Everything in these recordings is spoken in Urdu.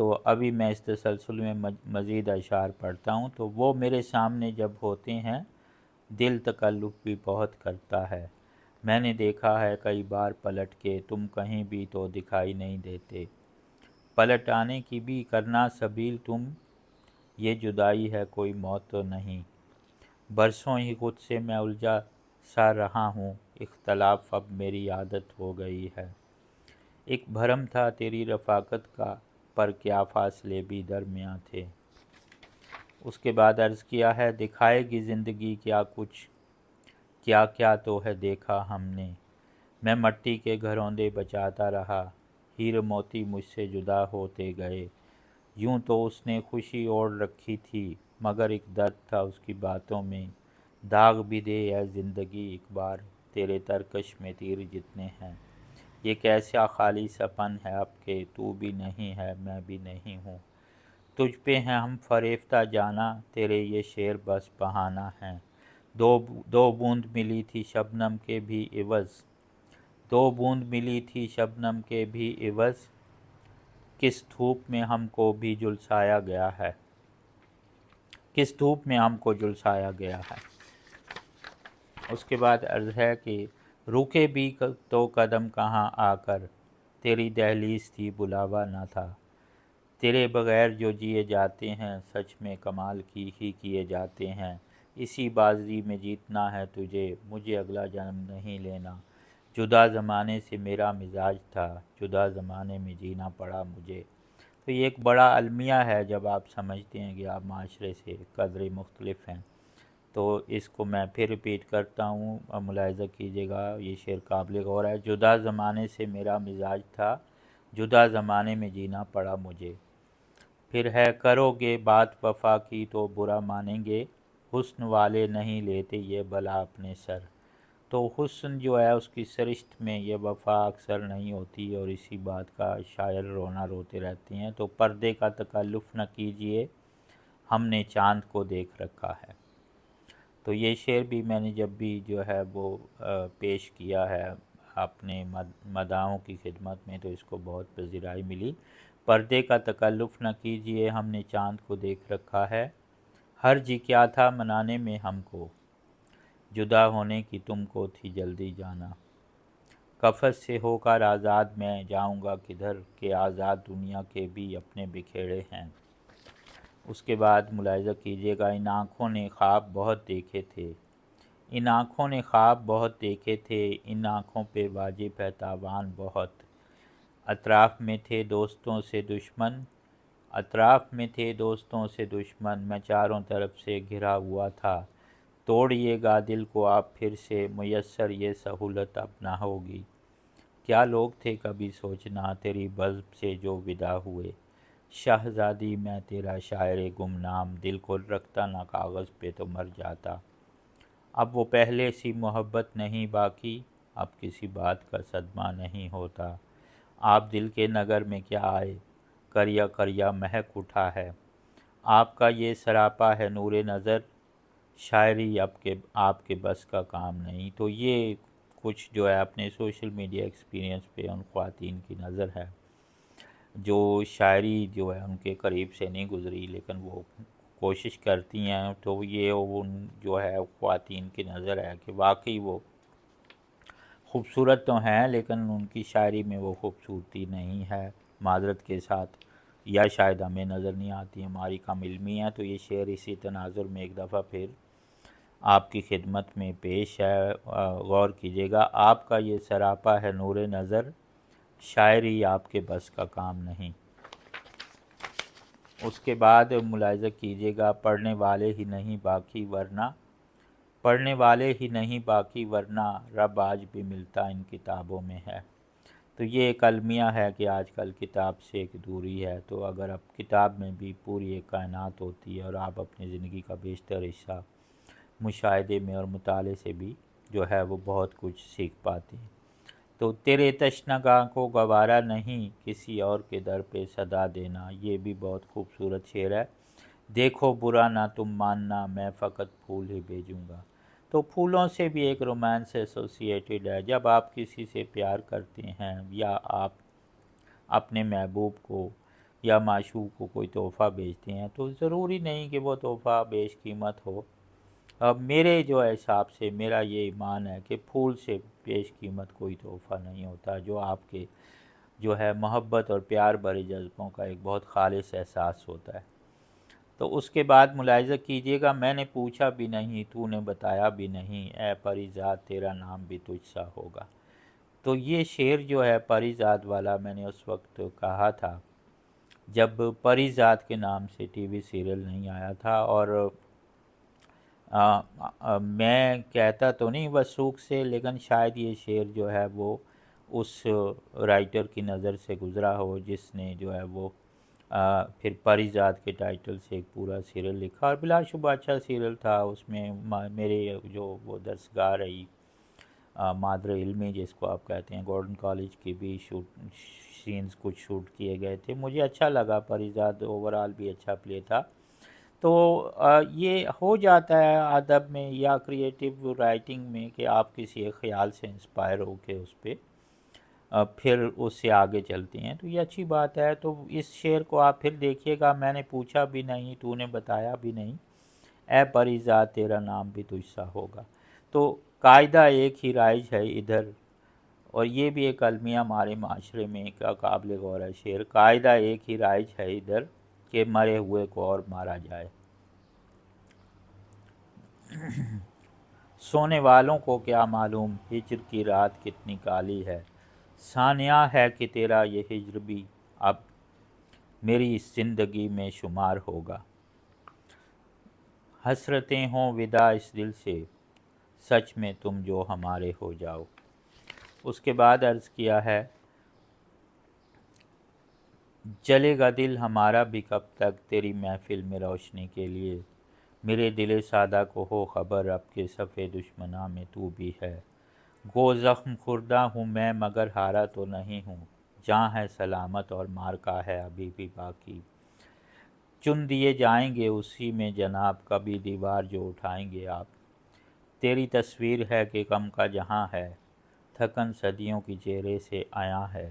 تو ابھی میں اس تسلسل میں مزید اشعار پڑھتا ہوں۔ تو وہ میرے سامنے جب ہوتے ہیں دل تکلف بھی بہت کرتا ہے، میں نے دیکھا ہے کئی بار پلٹ کے، تم کہیں بھی تو دکھائی نہیں دیتے، پلٹ آنے کی بھی کرنا سبیل تم، یہ جدائی ہے کوئی موت تو نہیں، برسوں ہی خود سے میں الجھا سا رہا ہوں، اختلاف اب میری عادت ہو گئی ہے، ایک بھرم تھا تیری رفاقت کا، پر کیا فاصلے بھی درمیاں تھے۔ اس کے بعد عرض کیا ہے دکھائے گی زندگی کیا کچھ، کیا کیا تو ہے دیکھا ہم نے، میں مٹی کے گھروندے بچاتا رہا، ہیر موتی مجھ سے جدا ہوتے گئے، یوں تو اس نے خوشی اوڑھ رکھی تھی، مگر ایک درد تھا اس کی باتوں میں، داغ بھی دے اے زندگی ایک بار، تیرے ترکش میں تیر جتنے ہیں، یہ کیسا خالی سپن ہے اب کہ تو بھی نہیں ہے میں بھی نہیں ہوں، تجھ پہ ہیں ہم فریفتہ جانا، تیرے یہ شعر بس بہانہ ہیں، دو بوند ملی تھی شبنم کے بھی عوض، دو بوند ملی تھی شبنم کے بھی عوض، کس دھوپ میں ہم کو بھی جھلسایا گیا ہے، کس دھوپ میں ہم کو جھلسایا گیا ہے۔ اس کے بعد عرض ہے کہ رکے بھی تو قدم کہاں آ کر، تیری دہلیز تھی بلاوا نہ تھا، تیرے بغیر جو جیے جاتے ہیں سچ میں کمال کی ہی کیے جاتے ہیں، اسی بازی میں جیتنا ہے تجھے، مجھے اگلا جنم نہیں لینا، جدا زمانے سے میرا مزاج تھا، جدا زمانے میں جینا پڑا مجھے۔ تو یہ ایک بڑا المیہ ہے جب آپ سمجھتے ہیں کہ آپ معاشرے سے قدرے مختلف ہیں، تو اس کو میں پھر ریپیٹ کرتا ہوں، ملاحظہ کیجیے گا، یہ شعر قابل غور ہے، جدا زمانے سے میرا مزاج تھا، جدا زمانے میں جینا پڑا مجھے، پھر ہے کرو گے بات وفا کی تو برا مانیں گے، حسن والے نہیں لیتے یہ بلا اپنے سر، تو حسن جو ہے اس کی سرشت میں یہ وفا اکثر نہیں ہوتی، اور اسی بات کا شاعر رونا روتے رہتے ہیں، تو پردے کا تکلف نہ کیجیے، ہم نے چاند کو دیکھ رکھا ہے۔ تو یہ شعر بھی میں نے جب بھی جو ہے وہ پیش کیا ہے اپنے مداحوں کی خدمت میں، تو اس کو بہت پذیرائی ملی۔ پردے کا تکلف نہ کیجیے، ہم نے چاند کو دیکھ رکھا ہے، حرج کیا تھا منانے میں ہم کو، جدا ہونے کی تم کو تھی جلدی جانا، قفس سے ہو کر آزاد میں جاؤں گا کدھر، کہ آزاد دنیا کے بھی اپنے بکھیڑے ہیں۔ اس کے بعد ملاحظہ کیجیے گا، ان آنکھوں نے خواب بہت دیکھے تھے، ان آنکھوں نے خواب بہت دیکھے تھے، ان آنکھوں پہ واجب ہے تاوان بہت، اطراف میں تھے دوستوں سے دشمن، اطراف میں تھے دوستوں سے دشمن، میں چاروں طرف سے گھرا ہوا تھا، توڑیے گا دل کو آپ پھر سے، میسر یہ سہولت اب نہ ہوگی، کیا لوگ تھے کبھی سوچنا تیری بزم سے جو ودا ہوئے، شہزادی میں تیرا شاعر گمنام، دل کو رکھتا نہ کاغذ پہ تو مر جاتا، اب وہ پہلے سی محبت نہیں باقی، اب کسی بات کا صدمہ نہیں ہوتا، آپ دل کے نگر میں کیا آئے، کریا کریا مہک اٹھا ہے، آپ کا یہ سراپا ہے نور نظر، شاعری اب کے آپ کے بس کا کام نہیں۔ تو یہ کچھ جو ہے اپنے سوشل میڈیا ایکسپیرینس پہ ان خواتین کی نظر ہے جو شاعری جو ہے ان کے قریب سے نہیں گزری، لیکن وہ کوشش کرتی ہیں، تو یہ ان جو ہے خواتین کی نظر ہے کہ واقعی وہ خوبصورت تو ہیں لیکن ان کی شاعری میں وہ خوبصورتی نہیں ہے، معذرت کے ساتھ، یا شاید ہمیں نظر نہیں آتی، ہماری کم علمی ہے۔ تو یہ شعر اسی تناظر میں ایک دفعہ پھر آپ کی خدمت میں پیش ہے، غور کیجیے گا، آپ کا یہ سراپا ہے نور نظر، شاعری آپ کے بس کا کام نہیں۔ اس کے بعد ملاحظہ کیجیے گا، پڑھنے والے ہی نہیں باقی ورنہ، پڑھنے والے ہی نہیں باقی ورنہ، رب آج بھی ملتا ان کتابوں میں ہے۔ تو یہ ایک المیہ ہے کہ آج کل کتاب سے ایک دوری ہے، تو اگر اب کتاب میں بھی پوری ایک کائنات ہوتی ہے اور آپ اپنی زندگی کا بیشتر حصہ مشاہدے میں اور مطالعے سے بھی جو ہے وہ بہت کچھ سیکھ پاتے ہیں۔ تو تیرے تشنگاہ کو گوارا نہیں، کسی اور کے در پہ صدا دینا، یہ بھی بہت خوبصورت شعر ہے، دیکھو برا نہ تم ماننا، میں فقط پھول ہی بھیجوں گا۔ تو پھولوں سے بھی ایک رومانس ایسوسیٹیڈ ہے، جب آپ کسی سے پیار کرتے ہیں یا آپ اپنے محبوب کو یا معشوق کو کوئی تحفہ بیچتے ہیں تو ضروری نہیں کہ وہ تحفہ بیش قیمت ہو۔ اب میرے جو ہے حساب سے میرا یہ ایمان ہے کہ پھول سے بیش قیمت کوئی تحفہ نہیں ہوتا، جو آپ کے جو ہے محبت اور پیار بھرے جذبوں کا ایک بہت خالص احساس ہوتا ہے۔ تو اس کے بعد ملاحظہ کیجئے گا، میں نے پوچھا بھی نہیں، تو نے بتایا بھی نہیں، اے پری ذات تیرا نام بھی تجھ سا ہوگا۔ تو یہ شعر جو ہے پری ذات والا میں نے اس وقت کہا تھا جب پری ذات کے نام سے ٹی وی سیریل نہیں آیا تھا، اور میں کہتا تو نہیں وثوق سے، لیکن شاید یہ شعر جو ہے وہ اس رائٹر کی نظر سے گزرا ہو جس نے جو ہے وہ پھر پری ذات کے ٹائٹل سے ایک پورا سیریل لکھا، اور بلا شبہ اچھا سیریل تھا۔ اس میں میرے جو وہ درسگاہ رہی مادر علمی جس کو آپ کہتے ہیں، گورڈن کالج کی بھی سینز کچھ شوٹ کیے گئے تھے، مجھے اچھا لگا۔ پری ذات اوورال بھی اچھا پلے تھا۔ تو یہ ہو جاتا ہے ادب میں یا کریٹیو رائٹنگ میں کہ آپ کسی ایک خیال سے انسپائر ہو کے اس پہ پھر اس سے آگے چلتے ہیں، تو یہ اچھی بات ہے۔ تو اس شعر کو آپ پھر دیکھیے گا، میں نے پوچھا بھی نہیں، تو نے بتایا بھی نہیں، اے پری ذات تیرا نام بھی تجھ سا ہوگا۔ تو قاعدہ ایک ہی رائج ہے ادھر، اور یہ بھی ایک المیہ ہمارے معاشرے میں ایک قابل غور ہے شعر، قاعدہ ایک ہی رائج ہے ادھر کہ مرے ہوئے کو اور مارا جائے۔ سونے والوں کو کیا معلوم ہجر کی رات کتنی کالی ہے، سانیہ ہے کہ تیرا یہ ہجر بھی اب میری اس زندگی میں شمار ہوگا۔ حسرتیں ہوں ودا اس دل سے، سچ میں تم جو ہمارے ہو جاؤ۔ اس کے بعد عرض کیا ہے، جلے گا دل ہمارا بھی کب تک تیری محفل میں روشنی کے لیے، میرے دل سادہ کو ہو خبر اب کے صفِ دشمناں میں تو بھی ہے۔ گو زخم خوردہ ہوں میں مگر ہارا تو نہیں ہوں، جاں ہے سلامت اور مارکا ہے ابھی بھی باقی۔ چن دیے جائیں گے اسی میں جناب، کبھی دیوار جو اٹھائیں گے آپ۔ تیری تصویر ہے کہ غم کا جہاں ہے، تھکن صدیوں کی چہرے سے عیاں ہے۔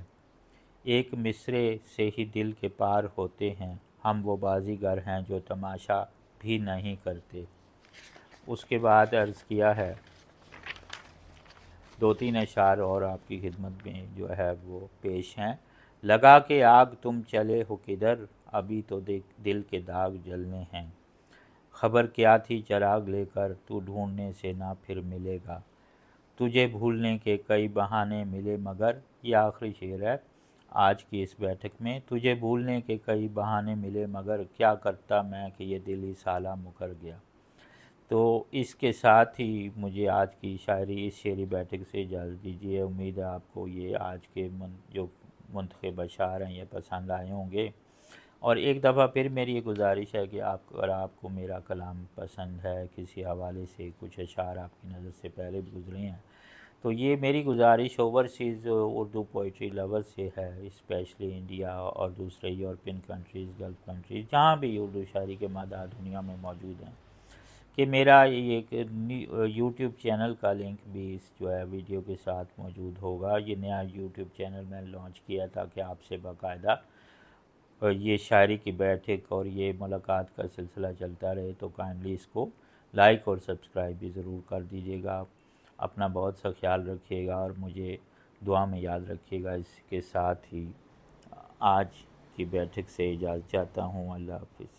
ایک مصرعے سے ہی دل کے پار ہوتے ہیں، ہم وہ بازیگر ہیں جو تماشا بھی نہیں کرتے۔ اس کے بعد عرض کیا ہے، دو تین اشعار اور آپ کی خدمت میں جو ہے وہ پیش ہیں۔ لگا کہ آگ تم چلے ہو کدھر، ابھی تو دل کے داغ جلنے ہیں۔ خبر کیا تھی چراغ لے کر، تو ڈھونڈنے سے نہ پھر ملے گا۔ تجھے بھولنے کے کئی بہانے ملے مگر، یہ آخری شعر ہے آج کی اس بیٹھک میں، تجھے بھولنے کے کئی بہانے ملے مگر، کیا کرتا میں کہ یہ دل ہی سالہ مکر گیا۔ تو اس کے ساتھ ہی مجھے آج کی شاعری اس شعری بیٹھک سے اجازت دیجیے۔ امید ہے آپ کو یہ آج کے جو منتخب اشعار ہیں یہ پسند آئے ہوں گے، اور ایک دفعہ پھر میری یہ گزارش ہے کہ اگر آپ کو میرا کلام پسند ہے، کسی حوالے سے کچھ اشعار آپ کی نظر سے پہلے بھی گزرے ہیں، تو یہ میری گزارش اوورسیز اردو پوئٹری لور سے ہے، اسپیشلی انڈیا اور دوسرے یورپین کنٹریز، گلف کنٹریز، جہاں بھی اردو شاعری کے مادہ دنیا میں موجود ہیں، کہ میرا ایک یوٹیوب چینل کا لنک بھی اس جو ہے ویڈیو کے ساتھ موجود ہوگا۔ یہ نیا یوٹیوب چینل میں لانچ کیا تھا کہ آپ سے باقاعدہ یہ شاعری کی بیٹھک اور یہ ملاقات کا سلسلہ چلتا رہے، تو کائنڈلی اس کو لائک اور سبسکرائب بھی ضرور کر دیجیے گا۔ اپنا بہت سا خیال رکھیے گا اور مجھے دعا میں یاد رکھیے گا۔ اس کے ساتھ ہی آج کی بیٹھک سے اجازت چاہتا ہوں۔ اللہ حافظ۔